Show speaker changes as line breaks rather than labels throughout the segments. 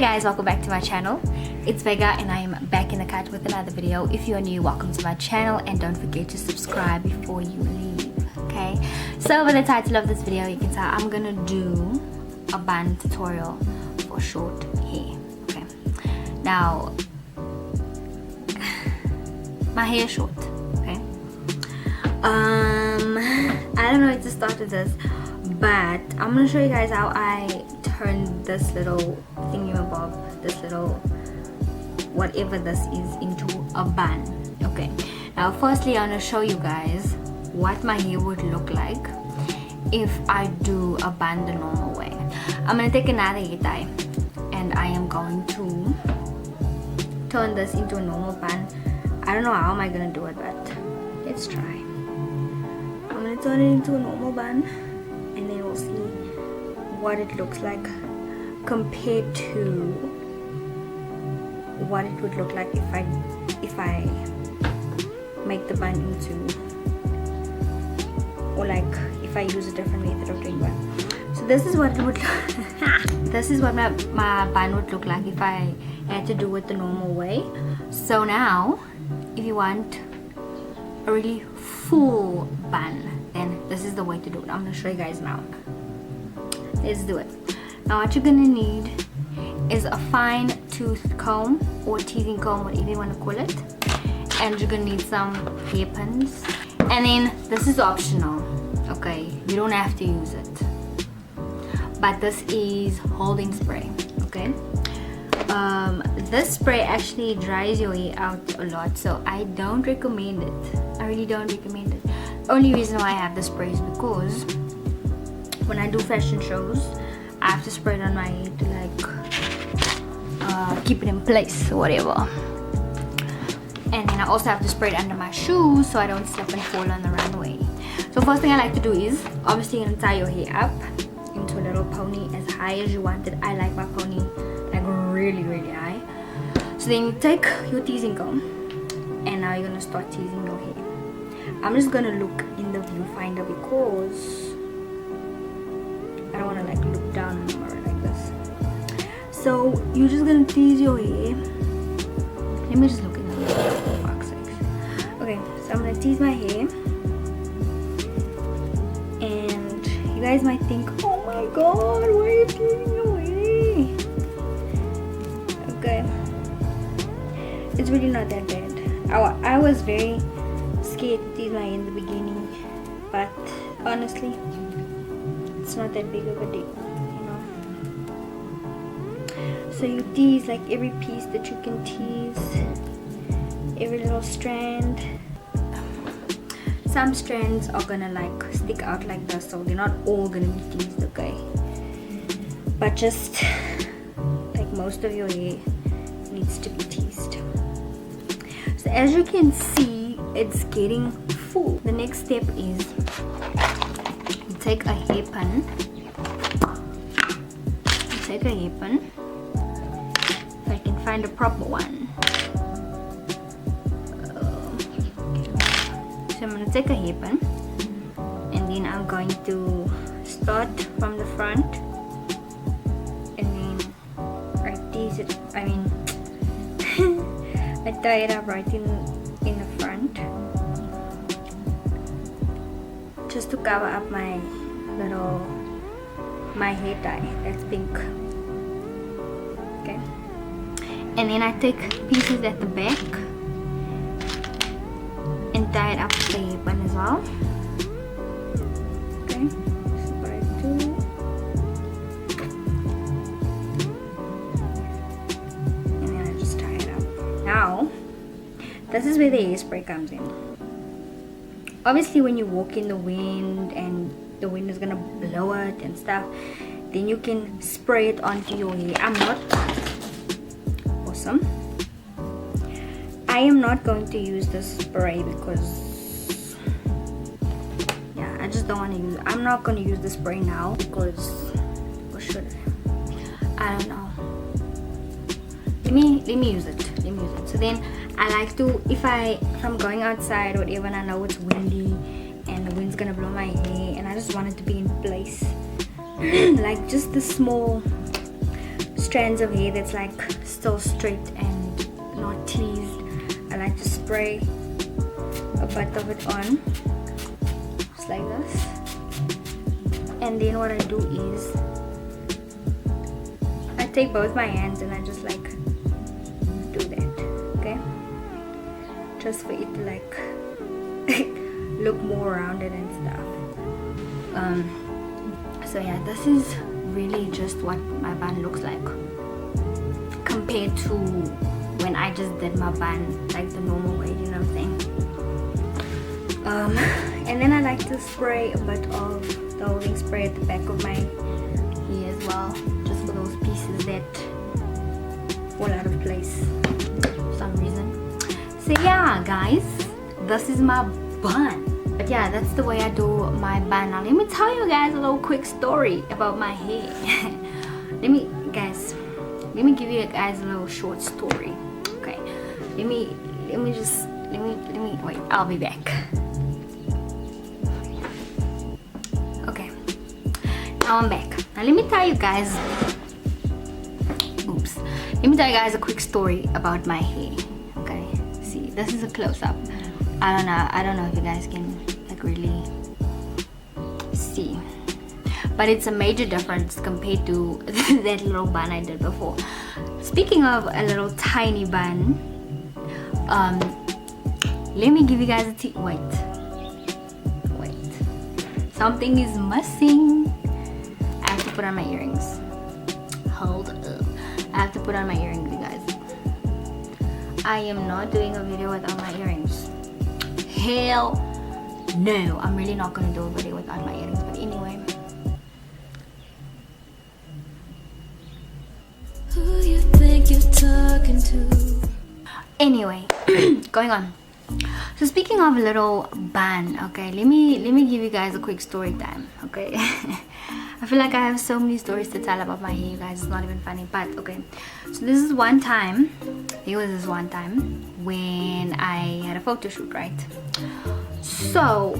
guys, welcome back to my channel. It's Vega and I am back in the cut with another video. If you are new, welcome to my channel and don't forget to subscribe before you leave, okay? So by the title of this video, you can tell I'm gonna do a bun tutorial for short hair, okay? Now, my hair is short, okay? I don't know where to start with this, but I'm gonna show you guys how I turn this little thingamabob, this little whatever this is, into a bun. Okay, now firstly I'm gonna show you guys what my hair would look like if I do a bun the normal way. I'm gonna take another hair tie and I am going to turn this into a normal bun. I don't know how am I gonna do it, but let's try. I'm gonna turn it into a normal bun and then we'll see what it looks like compared to what it would look like if I make the bun into, or like if I use a different method of doing bun. So this is what it would this is what my bun would look like if I had to do it the normal way. So now if you want a really full bun, then this is the way to do it. I'm gonna show you guys now. Let's do it. Now what you're gonna need is a fine tooth comb or teething comb, whatever you want to call it, and you're gonna need some hairpins, and then this is optional, okay? You don't have to use it, but this is holding spray, okay? This spray actually dries your hair out a lot, so I don't recommend it. I really don't recommend it. Only reason why I have the spray is because when I do fashion shows, I have to spray it on my hair to like keep it in place or whatever. And then I also have to spray it under my shoes so I don't slip and fall on the runway. So first thing I like to do is, obviously you're gonna tie your hair up into a little pony as high as you want it. I like my pony like really high. So then you take your teasing comb and now you're gonna start teasing your hair. I'm just gonna look in the viewfinder because I don't want to like look down on the mirror like this. So you're just gonna tease your hair. Let me just look in the mirror for fuck's sake. Okay, so I'm gonna tease my hair, and you guys might think, oh my god, why are you teasing your hair? Okay, it's really not that bad. I was very scared to tease my hair in the beginning, but honestly it's not that big of a deal, you know. So you tease like every piece that you can tease, every little strand. Some strands are gonna like stick out like this, so they're not all gonna be teased, okay? But just like most of your hair needs to be teased. So as you can see, it's getting full. The next step is take a hairpin. Take a hairpin. If I can find a proper one. So I'm going to take a hairpin, and then I'm going to start from the front, and then I tease it. I mean, I tie it up right in the front, just to cover up my hair tie that's pink, okay? And then I take pieces at the back and tie it up with the hairpin as well, okay? This is what I do. And then I just tie it up. Now this is where the hairspray comes in. Obviously when you walk in the wind and the wind is gonna blow it and stuff, then you can spray it onto your hair. I'm not awesome. I am not going to use this spray because yeah, I just don't want to use it. I'm not going to use the spray now because, or should I don't know. Let me use it. So then I like to, if I'm going outside or whatever and I know it's windy and the wind's gonna blow my hair and I just want it to be in place, like just the small strands of hair that's like still straight and not teased, I like to spray a bit of it on, just like this. And then what I do is I take both my hands and I just like do that, okay? Just for it to like look more rounded and stuff. So yeah, this is really just what my bun looks like compared to when I just did my bun like the normal way, you know what I'm saying? And then I like to spray a bit of the holding spray at the back of my hair as well, just for those pieces that fall out of place for some reason. So yeah guys, this is my bun. But yeah, that's the way I do my bun. Now let me tell you guys a little quick story about my hair. let me give you guys a little short story. Okay, let me wait, I'll be back. Okay, now I'm back. Now let me tell you guys a quick story about my hair. Okay, see, this is a close-up. I don't know if you guys can like really see, but it's a major difference compared to that little bun I did before. Speaking of a little tiny bun, let me give you guys a wait, something is missing. I have to put on my earrings. Hold up, I have to put on my earrings, you guys. I am not doing a video without my earrings. Hell no, I'm really not gonna do a video without my earrings. But anyway, who you think you're talking to? Anyway, going on. So speaking of little bun, okay, let me give you guys a quick story time. Okay. I feel like I have so many stories to tell about my hair, you guys. It's not even funny, but okay. So this is one time. It was this one time when I had a photo shoot, right? So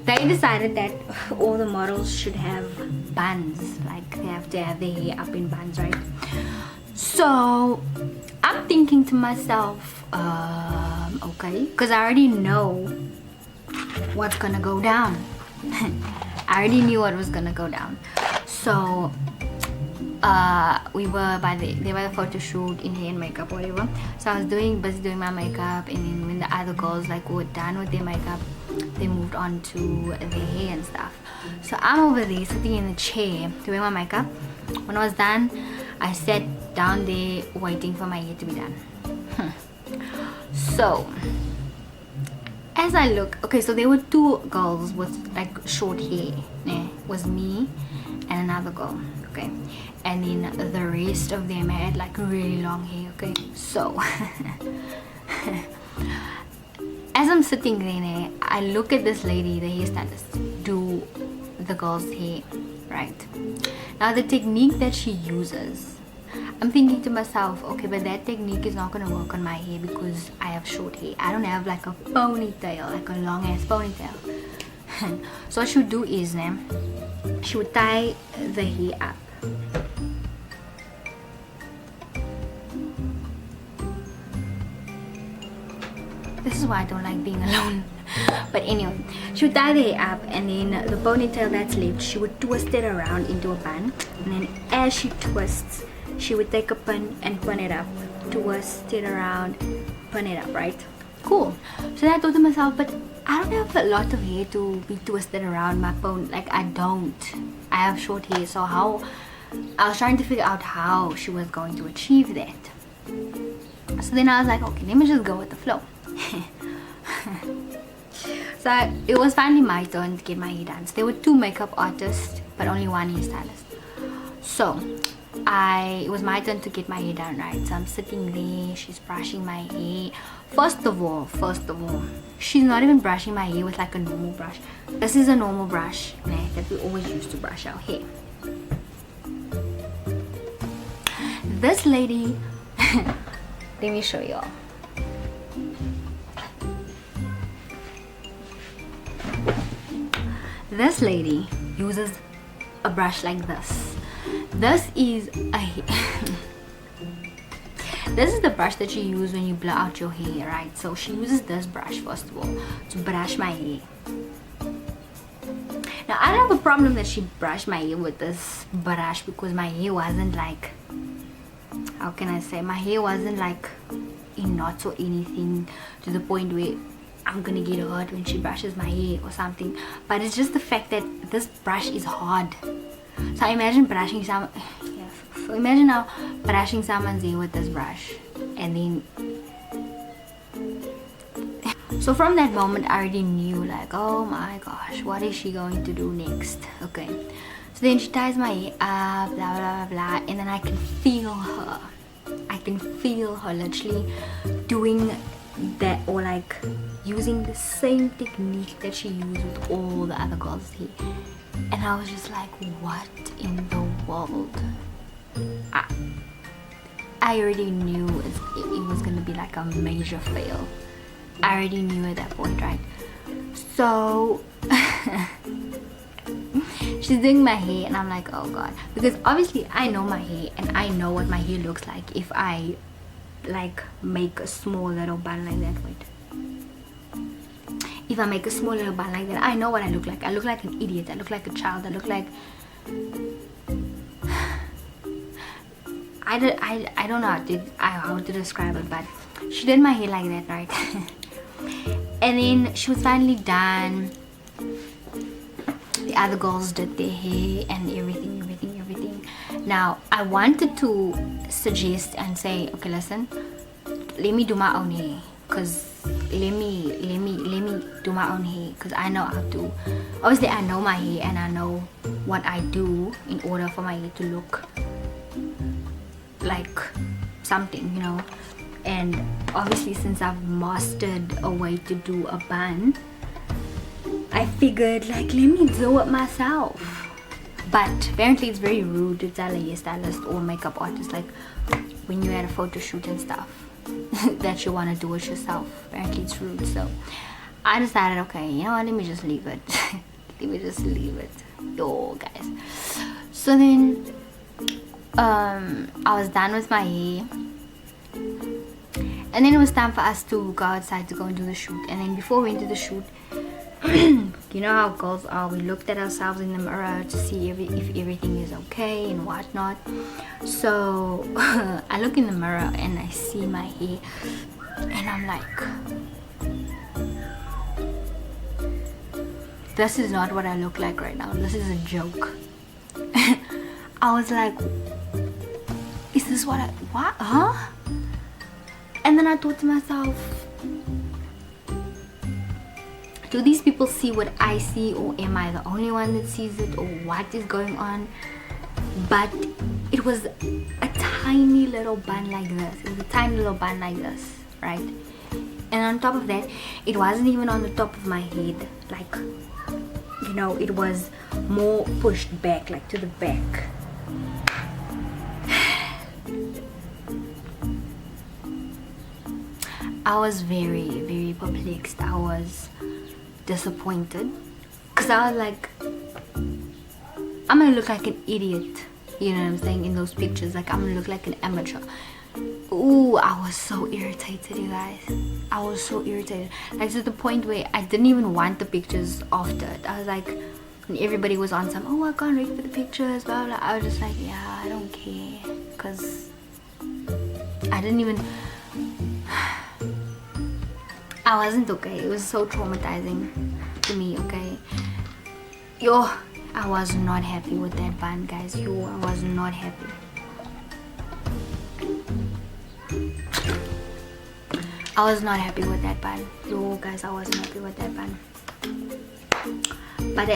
they decided that all the models should have buns, like they have to have their hair up in buns, right? So I'm thinking to myself, okay, because I already know what's gonna go down. I already knew what was gonna go down. So we were by the photo shoot in hair and makeup, whatever. So I was busy doing my makeup, and then when the other girls like were done with their makeup, they moved on to their hair and stuff. So I'm over there sitting in the chair doing my makeup. When I was done, I sat down there waiting for my hair to be done. So as I look, okay, so there were two girls with like short hair. It was me and another girl, okay, and then the rest of them had like really long hair, okay. So as I'm sitting there, I look at this lady, the hairstylist, do the girl's hair, right? Now the technique that she uses, I'm thinking to myself, okay, but that technique is not gonna work on my hair because I have short hair. I don't have like a ponytail, like a long ass ponytail. So what she would do is, she would tie the hair up. This is why I don't like being alone. But anyway, she would tie the hair up, and then the ponytail that's left, she would twist it around into a bun. And then as she twists, she would take a pin and pin it up. Twist it around, pin it up, right? Cool. So then I thought to myself, but I don't have a lot of hair to be twisted around my pony. Like I have short hair, so how? I was trying to figure out how she was going to achieve that. So then I was like, okay, let me just go with the flow. So it was finally my turn to get my hair done. So there were two makeup artists, but only one hairstylist. So it was my turn to get my hair done, right? So I'm sitting there, she's brushing my hair. First of all, she's not even brushing my hair with like a normal brush. This is a normal brush that we always use to brush our hair. This lady, let me show y'all. This lady uses a brush like this. This is a this is the brush that you use when you blow out your hair, right? So she uses this brush first of all to brush my hair. Now I don't have a problem that she brushed my hair with this brush, because my hair wasn't like, how can I say, my hair wasn't like in knots or anything to the point where I'm gonna get hurt when she brushes my hair or something. But it's just the fact that this brush is hard. So imagine brushing some, yes. So imagine now brushing someone's hair with this brush, and then so from that moment I already knew, like, oh my gosh, what is she going to do next? Okay, so then she ties my hair up, blah blah blah, and then I can feel her. I can feel her literally doing that, or like using the same technique that she used with all the other girls here. And I was just like, what in the world? I already knew it was gonna be like a major fail. I already knew at that point, right? So she's doing my hair, and I'm like, oh god, because obviously I know my hair, and I know what my hair looks like if I like make a small little bun like that. Wait, if I make a small little bun like that, I know what I look like. I look like an idiot. I look like a child. I look like I don't know how to describe it, but she did my hair like that, right? And then she was finally done. The other girls did their hair and everything. Now I wanted to suggest and say, okay, listen, let me do my own hair, because let me do my own hair, because I know how to. Obviously I know my hair, and I know what I do in order for my hair to look like something, you know. And obviously since I've mastered a way to do a bun, I figured, like, let me do it myself. But apparently it's very rude to tell a hairstylist or makeup artist, like when you're at a photo shoot and stuff, that you want to do it yourself. Apparently it's rude. So I decided, okay, you know what, let me just leave it. Let me just leave it. Yo guys, so then I was done with my hair, and then it was time for us to go outside to go and do the shoot. And then before we went to the shoot, you know how girls are, we looked at ourselves in the mirror to see if everything is okay and whatnot. So I look in the mirror and I see my hair, and I'm like, this is not what I look like right now. This is a joke. I was like, is this what huh? And then I thought to myself, do these people see what I see, or am I the only one that sees it, or what is going on? But it was a tiny little bun like this. It was a tiny little bun like this, right? And on top of that, it wasn't even on the top of my head, like, you know, it was more pushed back, like to the back. I was very, very perplexed. I was disappointed, because I was like, I'm gonna look like an idiot, you know what I'm saying, in those pictures. Like, I'm gonna look like an amateur. Ooh, I was so irritated, you guys. I was so irritated, like to the point where I didn't even want the pictures after it. I was like, when everybody was on some, oh, I can't wait for the pictures, blah blah, I was just like, yeah, I don't care, because I didn't even I wasn't okay. It was so traumatizing to me, okay? Yo, I was not happy with that bun, guys. Yo, I was not happy. I was not happy with that bun. Yo, guys, I wasn't happy with that bun. But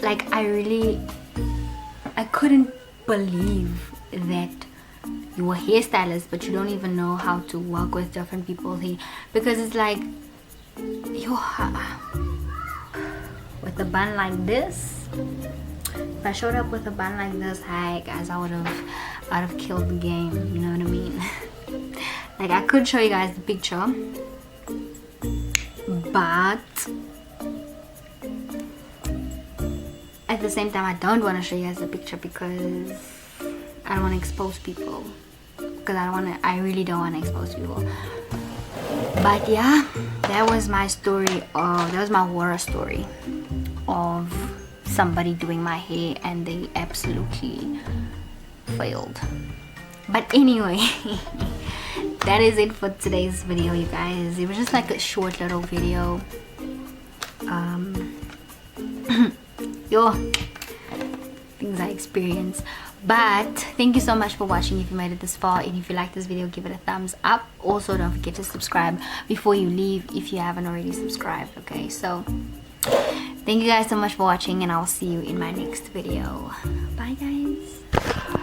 like, I couldn't believe that you're a hairstylist, but you don't even know how to work with different people's hair, because it's like, yo, with a bun like this, if I showed up with a bun like this, hi guys, I would have killed the game, you know what I mean? Like, I could show you guys the picture, but I at the same time I don't want to show you guys the picture because I don't want to expose people, because I really don't want to expose people. But yeah, that was my story of, that was my horror story of somebody doing my hair and they absolutely failed. But anyway, that is it for today's video, you guys. It was just like a short little video. Yo, things I experienced. But thank you so much for watching if you made it this far, and if you like this video, give it a thumbs up. Also, don't forget to subscribe before you leave if you haven't already subscribed. Okay, so thank you guys so much for watching, and I'll see you in my next video. Bye guys.